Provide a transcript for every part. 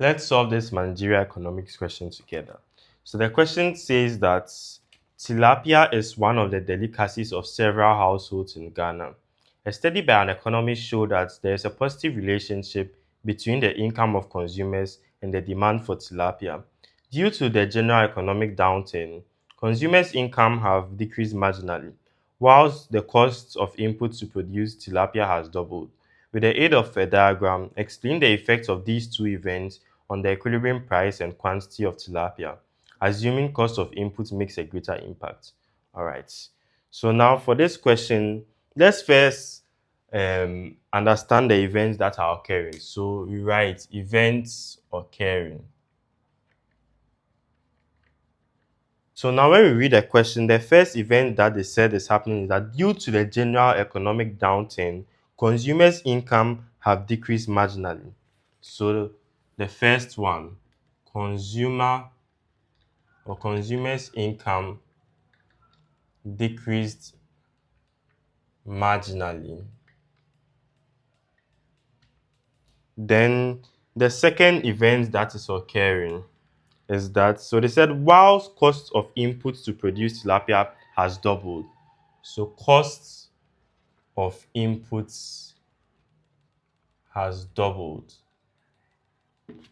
Let's solve this managerial economics question together. So the question says that tilapia is one of the delicacies of several households in Ghana. A study by an economist showed that there is a positive relationship between the income of consumers and the demand for tilapia. Due to the general economic downturn, consumers' income have decreased marginally, whilst the cost of input to produce tilapia has doubled. With the aid of a diagram, explain the effects of these two events on the equilibrium price and quantity of tilapia, assuming cost of input makes a greater impact. All right. So now for this question, let's first understand the events that are occurring. So we write events occurring. So now when we read the question, the first event that they said is happening is that due to the general economic downturn, consumers' income have decreased marginally. So the first one, consumers' income decreased marginally. Then the second event that is occurring is that, so they said whilst cost of inputs to produce tilapia has doubled. So costs of inputs has doubled.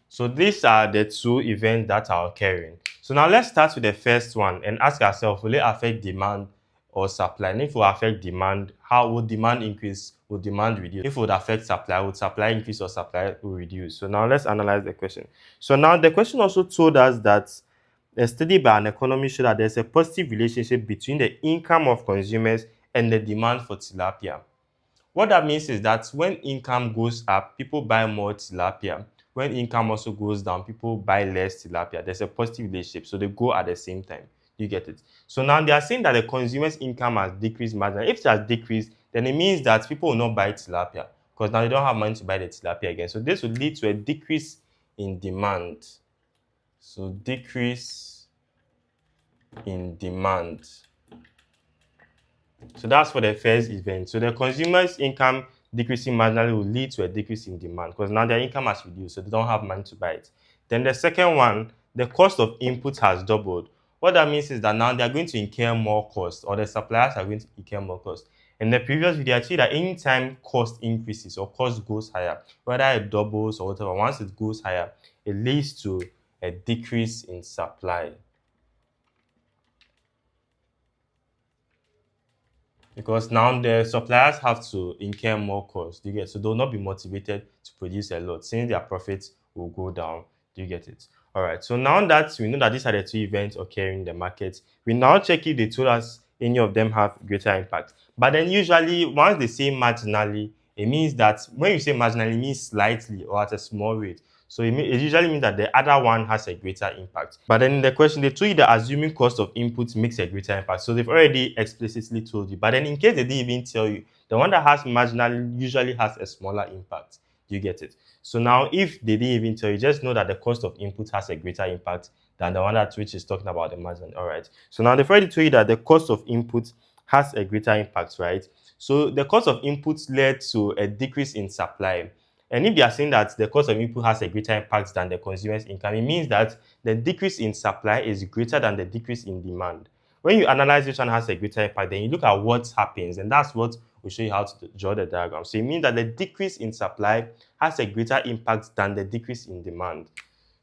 So these are the two events that are occurring. So now let's start with the first one and ask ourselves, will it affect demand or supply? And if it will affect demand, how would demand increase? Would demand reduce? If it would affect supply, would supply increase or supply will reduce? So now let's analyze the question. So now the question also told us that a study by an economist showed that there's a positive relationship between the income of consumers and the demand for tilapia. What that means is that when income goes up, people buy more tilapia. When income also goes down, people buy less tilapia. There's a positive relationship, so they go at the same time. You get it? So now they are saying that the consumer's income has decreased marginally. If it has decreased, then it means that people will not buy tilapia because now they don't have money to buy the tilapia again. So this will lead to a decrease in demand. So decrease in demand. So that's for the first event. So the consumer's income decreasing marginally will lead to a decrease in demand because now their income has reduced, so they don't have money to buy it. Then the second one, the cost of input has doubled. What that means is that now they are going to incur more cost, or the suppliers are going to incur more cost. In the previous video, I told you that anytime cost increases or cost goes higher, whether it doubles or whatever, once it goes higher, it leads to a decrease in supply. Because now the suppliers have to incur more costs. Do you get? So they'll not be motivated to produce a lot since their profits will go down. Do you get it? All right. So now that we know that these are the two events occurring in the market, we now check if they told us any of them have greater impact. But then usually once they say marginally, it means that when you say marginally, it means slightly or at a small rate. So it usually means that the other one has a greater impact. But then in the question, they told you that assuming cost of inputs makes a greater impact. So they've already explicitly told you. But then in case they didn't even tell you, the one that has marginally usually has a smaller impact. Do you get it? So now if they didn't even tell you, just know that the cost of input has a greater impact than the one that which is talking about the margin. All right. So now they've already told you that the cost of input has a greater impact, right? So the cost of inputs led to a decrease in supply. And if they are saying that the cost of input has a greater impact than the consumer's income, it means that the decrease in supply is greater than the decrease in demand. When you analyze which one has a greater impact, then you look at what happens, and that's what will show you how to draw the diagram. So it means that the decrease in supply has a greater impact than the decrease in demand.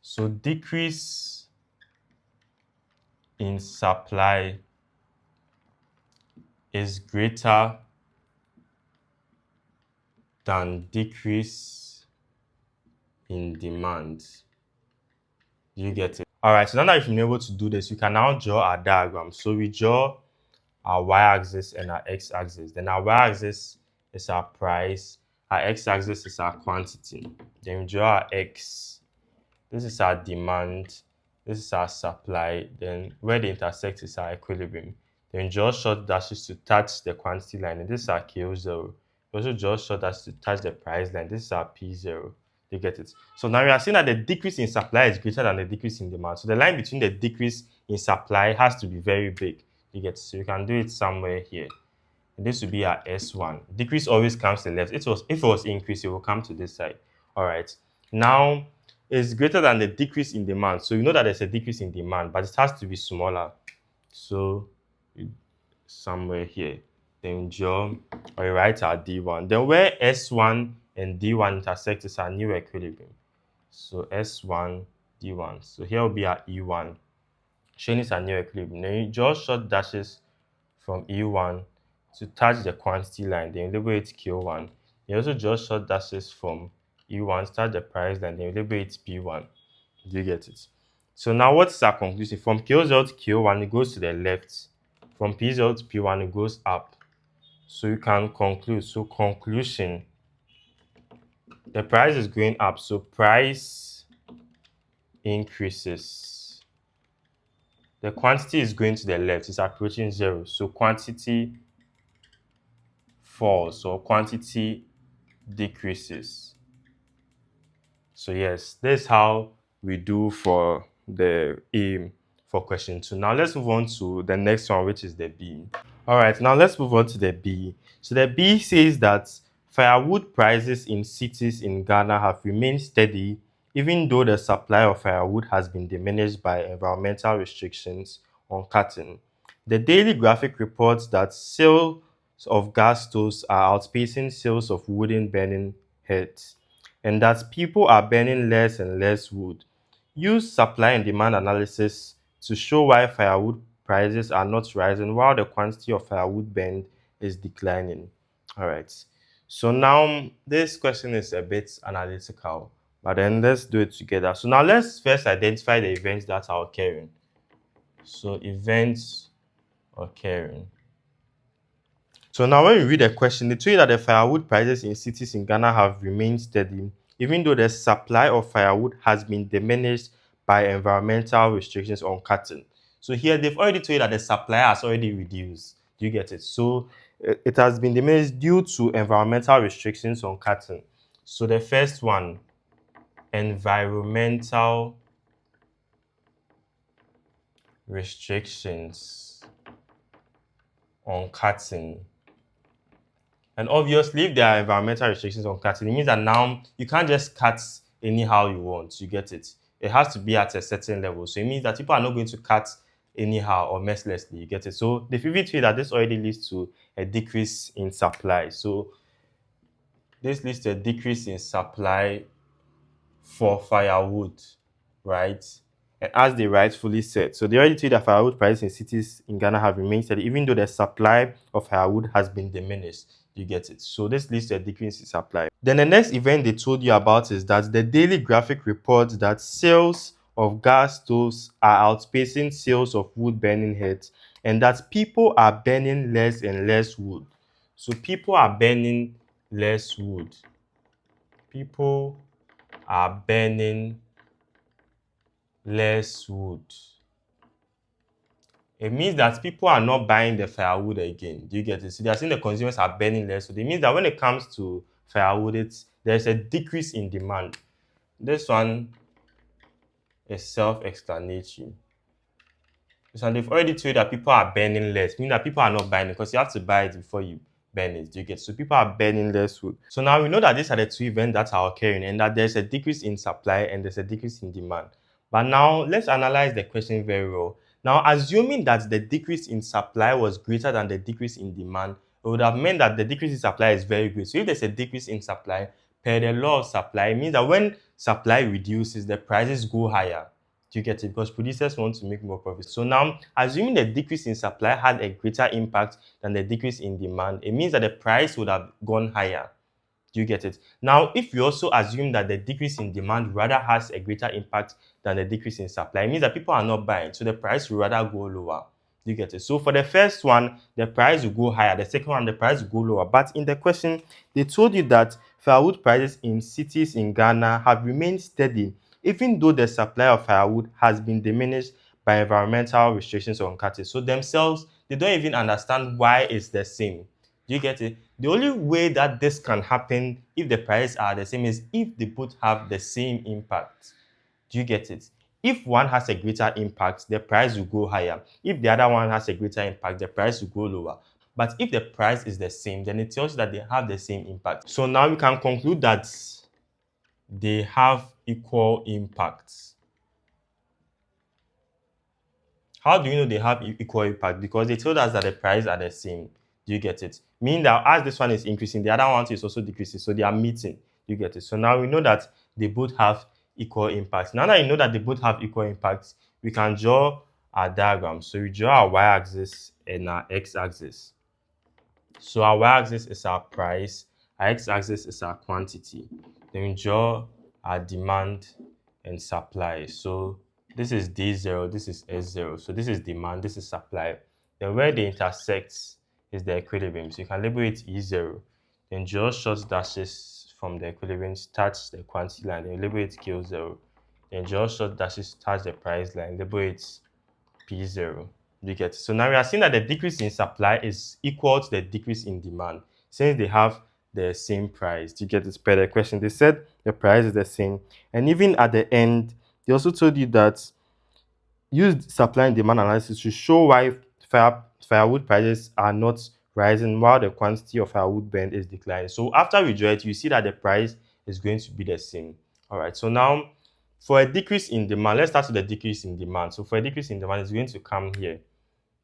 So decrease in supply is greater than decrease in demand. You get it? All right, so now that you've been able to do this, you can now draw our diagram. So we draw our y-axis and our x-axis. Then our y-axis is our price, our x-axis is our quantity. Then we draw our x. This is our demand, this is our supply. Then where they intersect is our equilibrium. Then draw short dashes to touch the quantity line. And this is our K0. We also draw short dashes to touch the price line. This is our P0. You get it? So now we are seeing that the decrease in supply is greater than the decrease in demand. So the line between the decrease in supply has to be very big. You get it? So you can do it somewhere here. And this will be our S1. Decrease always comes to the left. If it was increase, it will come to this side. All right. Now is greater than the decrease in demand. So you know that there's a decrease in demand, but it has to be smaller. So somewhere here, then draw or write our D1. Then where S1 and D1 intersect is our new equilibrium. So S1, D1. So here will be our E1. Showing it's a new equilibrium. Then you draw short dashes from E1 to touch the quantity line. Then you label it Q1. You also draw short dashes from E1 to touch the price line. Then you label it P1. Do you get it? So now what is our conclusion? From Q0 to Q1, it goes to the left. From P0 to P1, it goes up. So you can conclude. So conclusion, the price is going up. So price increases. The quantity is going to the left. It's approaching 0. So quantity falls or quantity decreases. So yes, this is how we do for the A for question 2. Now let's move on to the next one, which is the B. All right, now let's move on to the B. So the B says that firewood prices in cities in Ghana have remained steady even though the supply of firewood has been diminished by environmental restrictions on cutting. The daily graphic reports that sales of gas stoves are outpacing sales of wooden burning heads, and that people are burning less and less wood. Use supply and demand analysis to show why firewood prices are not rising while the quantity of firewood burned is declining. All right. So now this question is a bit analytical, but then let's do it together. So now let's first identify the events that are occurring. So events occurring. So now when we read the question, they tell you that the firewood prices in cities in Ghana have remained steady, even though the supply of firewood has been diminished by environmental restrictions on cutting. So here they've already told you that the supply has already reduced. Do you get it? So it has been diminished due to environmental restrictions on cutting. So the first one, environmental restrictions on cutting. And obviously, if there are environmental restrictions on cutting, it means that now you can't just cut anyhow you want. You get it? It has to be at a certain level. So it means that people are not going to cut anyhow or mercilessly. You get it? So the pivot that this already leads to a decrease in supply. So this leads to a decrease in supply for firewood, right? And as they rightfully said, so they already told that firewood prices in cities in Ghana have remained steady, even though the supply of firewood has been diminished. You get it? So this leads to a decrease in supply. Then the next event they told you about is that the daily graphic reports that sales of gas stoves are outpacing sales of wood burning heads, and that people are burning less and less wood. So people are burning less wood. People are burning less wood. It means that people are not buying the firewood again. Do you get it? So they are saying the consumers are burning less wood. It means that when it comes to firewood, there's a decrease in demand. This one is self-explanatory. So they've already told you that people are burning less, meaning that people are not buying it because you have to buy it before you burn it. Do you get it? So people are burning less wood. So now we know that these are the two events that are occurring and that there's a decrease in supply and there's a decrease in demand. But now let's analyze the question very well. Now, assuming that the decrease in supply was greater than the decrease in demand, it would have meant that the decrease in supply is very great. So if there's a decrease in supply, per the law of supply, it means that when supply reduces, the prices go higher. Do you get it? Because producers want to make more profit. So now, assuming the decrease in supply had a greater impact than the decrease in demand, it means that the price would have gone higher. Do you get it? Now, if you also assume that the decrease in demand rather has a greater impact than the decrease in supply, it means that people are not buying, so the price will rather go lower. Do you get it? So for the first one, the price will go higher. The second one, the price will go lower. But in the question, they told you that firewood prices in cities in Ghana have remained steady, even though the supply of firewood has been diminished by environmental restrictions on cutting. So themselves, they don't even understand why it's the same. Do you get it? The only way that this can happen if the prices are the same is if they both have the same impact. Do you get it? If one has a greater impact, the price will go higher. If the other one has a greater impact, the price will go lower. But if the price is the same, then it tells you that they have the same impact. So now we can conclude that they have equal impacts. How do you know they have equal impact? Because they told us that the price are the same. Do you get it? Meaning that as this one is increasing, the other one is also decreasing. So they are meeting. Do you get it? So now we know that they both have equal impacts. Now that you know that they both have equal impacts, we can draw our diagram. So we draw our y-axis and our x-axis. So our y-axis is our price, our x-axis is our quantity. Then we draw our demand and supply. So this is D0, this is S0. So this is demand, this is supply. Then where they intersect is the equilibrium. So you can label it E0. Then draw short dashes from the equilibrium, touch the quantity line, then label it Q0. Then draw short dashes, touch the price line, label it P0. You get it? So now we are seeing that the decrease in supply is equal to the decrease in demand since they have the same price. Do you get it? Per the question, they said the price is the same. And even at the end, they also told you that use supply and demand analysis to show why firewood prices are not rising while the quantity of firewood burned is declining. So after we draw it, you see that the price is going to be the same. All right. So now for a decrease in demand, let's start with the decrease in demand. So for a decrease in demand, it's going to come here.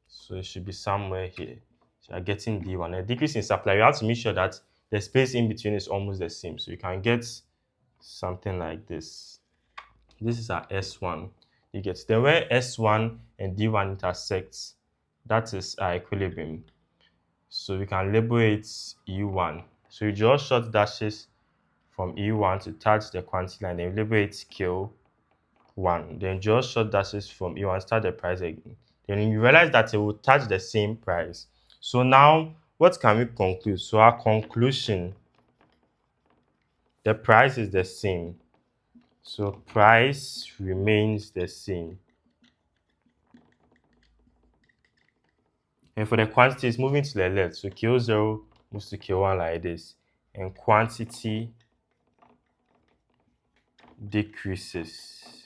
So it should be somewhere here. So you're getting D1. A decrease in supply, you have to make sure that the space in between is almost the same. So you can get something like this. This is our S1. You get it. Then where S1 and D1 intersects, that is our equilibrium. So we can label it E1. So you draw short dashes from E1 to touch the quantity line, then you label it Q1. Then draw short dashes from E1, start the price again. Then you realize that it will touch the same price. So now, what can we conclude? So our conclusion, the price is the same. So price remains the same. And for the quantity, it's moving to the left. So Q0 moves to Q1 like this. And quantity decreases.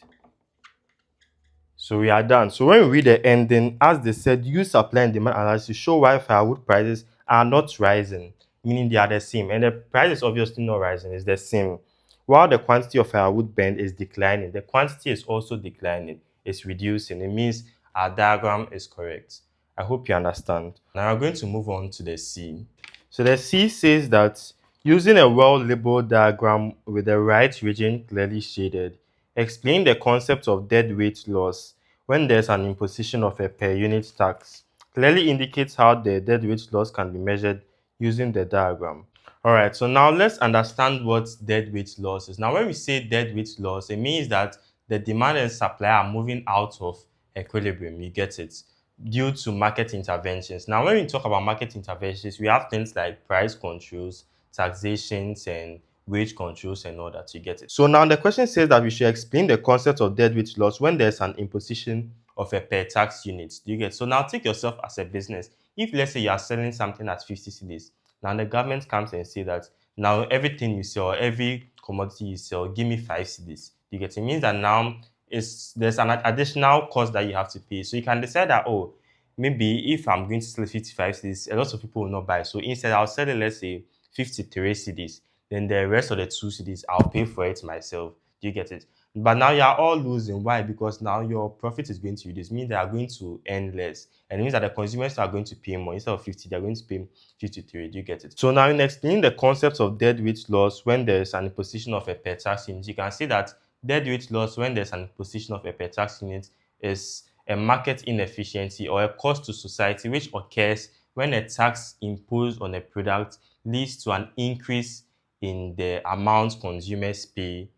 So we are done. So when we read the ending, as they said, use supply and demand analysis to show why firewood prices are not rising, meaning they are the same. And the price is obviously not rising, it's the same. While the quantity of firewood burned is declining, the quantity is also declining, it's reducing. It means our diagram is correct. I hope you understand. Now we're going to move on to the C. So the C says that using a well-labeled diagram with the right region clearly shaded, explain the concept of deadweight loss when there's an imposition of a per unit tax. Clearly indicates how the deadweight loss can be measured using the diagram. Alright, so now let's understand what deadweight loss is. Now when we say deadweight loss, it means that the demand and supply are moving out of equilibrium. You get it? Due to market interventions. Now when we talk about market interventions, we have things like price controls, taxations, and wage controls and all that. You get it? So now the question says that we should explain the concept of deadweight loss when there's an imposition of a per tax unit. Do you get it? So now take yourself as a business. If let's say you are selling something at 50 cedis, now the government comes and say that now everything you sell, every commodity you sell, give me 5 cedis. You get it? It means that now there's an additional cost that you have to pay. So you can decide that, oh, maybe if I'm going to sell 55 cedis, a lot of people will not buy. So instead, I'll sell it, let's say, 53 cedis. Then the rest of the 2 cedis, I'll pay for it myself. Do you get it? But now you are all losing. Why? Because now your profit is going to reduce. It means they are going to earn less. And it means that the consumers are going to pay more. Instead of 50, they're going to pay 53. Do you get it? So now in explaining the concept of deadweight loss when there's an imposition of a per tax unit, you can see that deadweight loss when there's an imposition of a per tax unit is a market inefficiency or a cost to society which occurs when a tax imposed on a product leads to an increase in the amount consumers pay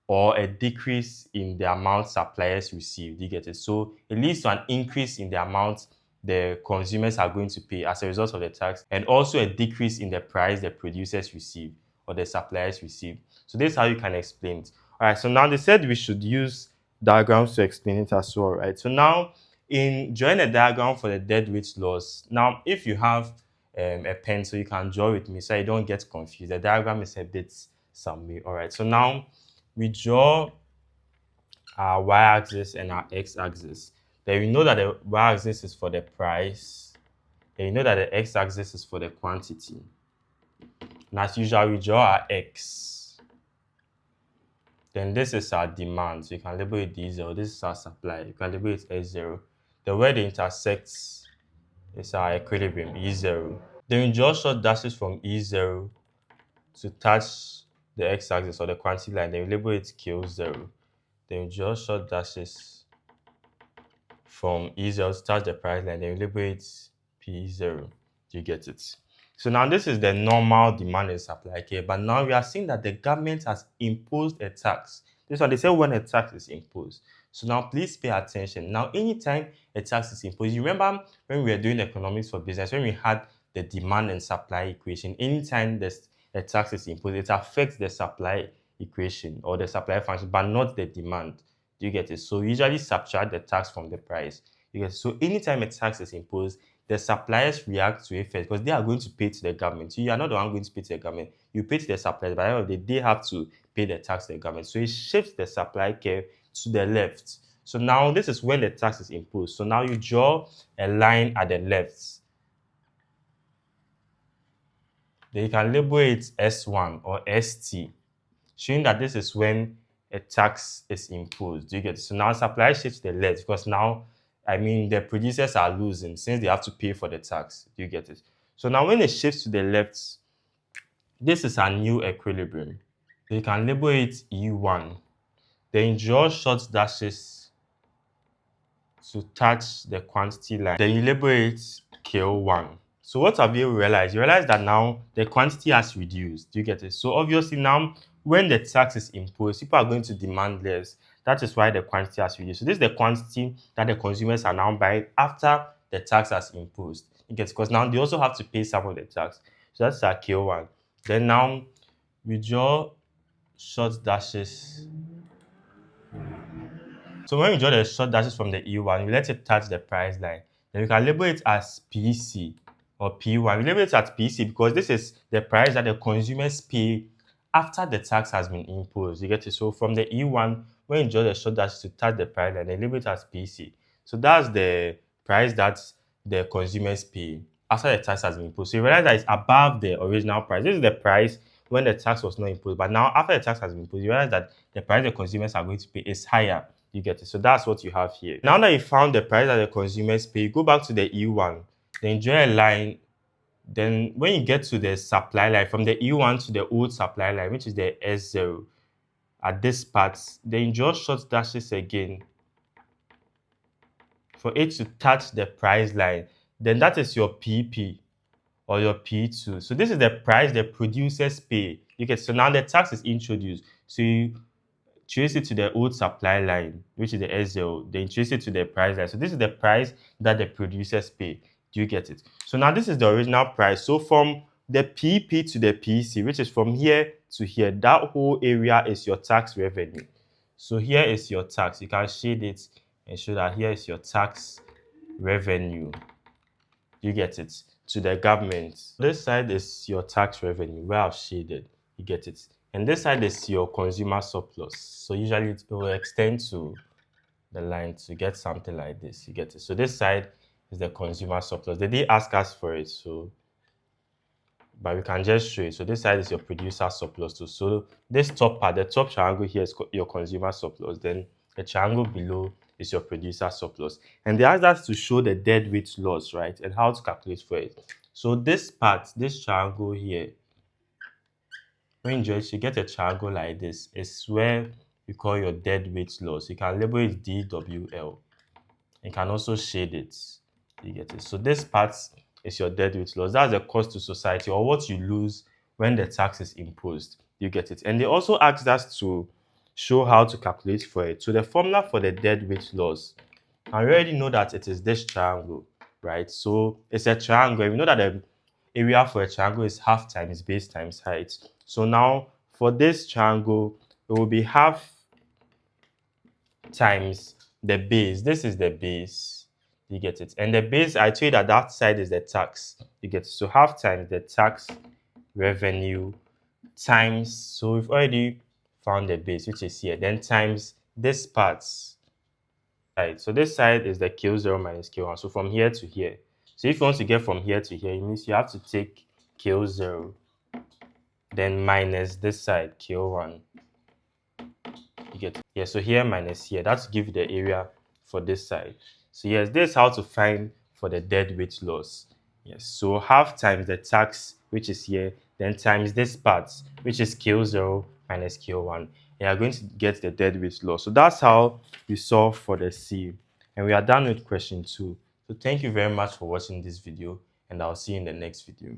or a decrease in the amount suppliers receive. Do you get it? So it leads to an increase in the amount the consumers are going to pay as a result of the tax, and also a decrease in the price the producers receive or the suppliers receive. So this is how you can explain it. All right, so now they said we should use diagrams to explain it as well, right? So now in drawing a diagram for the deadweight loss, now if you have a pen, so you can draw with me so you don't get confused. The diagram is a bit somewhere. All right, so now we draw our y-axis and our x-axis. Then we know that the y-axis is for the price. Then you know that the x-axis is for the quantity. And as usual, we draw our x. Then this is our demand. So you can label it D0. This is our supply. You can label it S0. The where they intersect is our equilibrium, E0. Then you draw short dashes from E0 to touch the x-axis or the quantity line. Then you label it Q0. Then you draw short dashes from E0 to touch the price line. Then you label it P0. Do you get it? So now this is the normal demand and supply here. But now we are seeing that the government has imposed a tax. This one, they say when a tax is imposed. So now please pay attention. Now, anytime a tax is imposed, you remember when we were doing economics for business, when we had the demand and supply equation, anytime a tax is imposed, it affects the supply equation or the supply function, but not the demand. Do you get it? So usually subtract the tax from the price. You get it? So anytime a tax is imposed, the suppliers react to it first because they are going to pay to the government. So you are not the one going to pay to the government. You pay to the suppliers. By the end of the day, they have to pay the tax to the government. So it shifts the supply curve to the left. So now this is when the tax is imposed. So now you draw a line at the left. Then you can label it S1 or ST, showing that this is when a tax is imposed. Do you get it? So now supply shifts to the left because now, the producers are losing since they have to pay for the tax. Do you get it? So now when it shifts to the left, this is a new equilibrium. So you can label it E1. Then draw short dashes to touch the quantity line. Then you label it K1. So what have you realized? You realize that now the quantity has reduced. Do you get it? So obviously now when the tax is imposed, people are going to demand less. That is why the quantity has reduced. So this is the quantity that the consumers are now buying after the tax has imposed. You get it? Because now they also have to pay some of the tax. So that's our K1. Then now we draw short dashes. So when we draw the short dashes from the E1, we let it touch the price line. Then we can label it as PC or P1. We label it as PC because this is the price that the consumers pay after the tax has been imposed. You get it? So from the E1, when you draw the short dashes to touch the price line, they label it as PC. So that's the price that the consumers pay after the tax has been imposed. So you realize that it's above the original price. This is the price when the tax was not imposed. But now after the tax has been imposed, you realize that the price the consumers are going to pay is higher. You get it? So that's what you have here. Now that you found the price that the consumers pay, you go back to the E1, then draw a line. Then when you get to the supply line, from the E1 to the old supply line, which is the S0, at this part, then draw short dashes again for it to touch the price line. Then that is your PP or your P2. So this is the price the producers pay. You get, so now the tax is introduced. So you trace it to the old supply line, which is the S0, then trace it to the price line. So this is the price that the producers pay. Do you get it? So now this is the original price. So from the PP to the PC, which is from here to here, that whole area is your tax revenue. So here is your tax. You can shade it and show that here is your tax revenue. You get it? To the government. This side is your tax revenue, where I've shaded. You get it? And this side is your consumer surplus. So usually it will extend to the line to get something like this. You get it? So this side is the consumer surplus. They did ask us for it, but we can just show it. So this side is your producer surplus too. So this top part, the top triangle here is your consumer surplus. Then the triangle below is your producer surplus. And they asked us to show the deadweight loss, right? And how to calculate for it. So this part, this triangle here, when you get a triangle like this, it's where you call your deadweight loss. You can label it DWL. You can also shade it. You get it? So this part is your deadweight loss. That's the cost to society or what you lose when the tax is imposed. You get it? And they also asked us to show how to calculate for it. So the formula for the deadweight loss, I already know that it is this triangle, right? So it's a triangle. We know that the area for a triangle is half times base times height. So now for this triangle, it will be half times the base. This is the base. You get it? And the base, I told you that side is the tax. You get it? So half times the tax revenue times, so we've already found the base, which is here, then times this part. Right. So this side is the Q0 minus Q1. So from here to here. So if you want to get from here to here, it means you have to take Q0, then minus this side, Q1. Yeah, so here minus here. That's give the area for this side. So yes, this is how to find for the deadweight loss. Yes, so half times the tax, which is here, then times this part, which is K0 minus K1. You are going to get the deadweight loss. So that's how we solve for the C. And we are done with question 2. So thank you very much for watching this video, and I'll see you in the next video.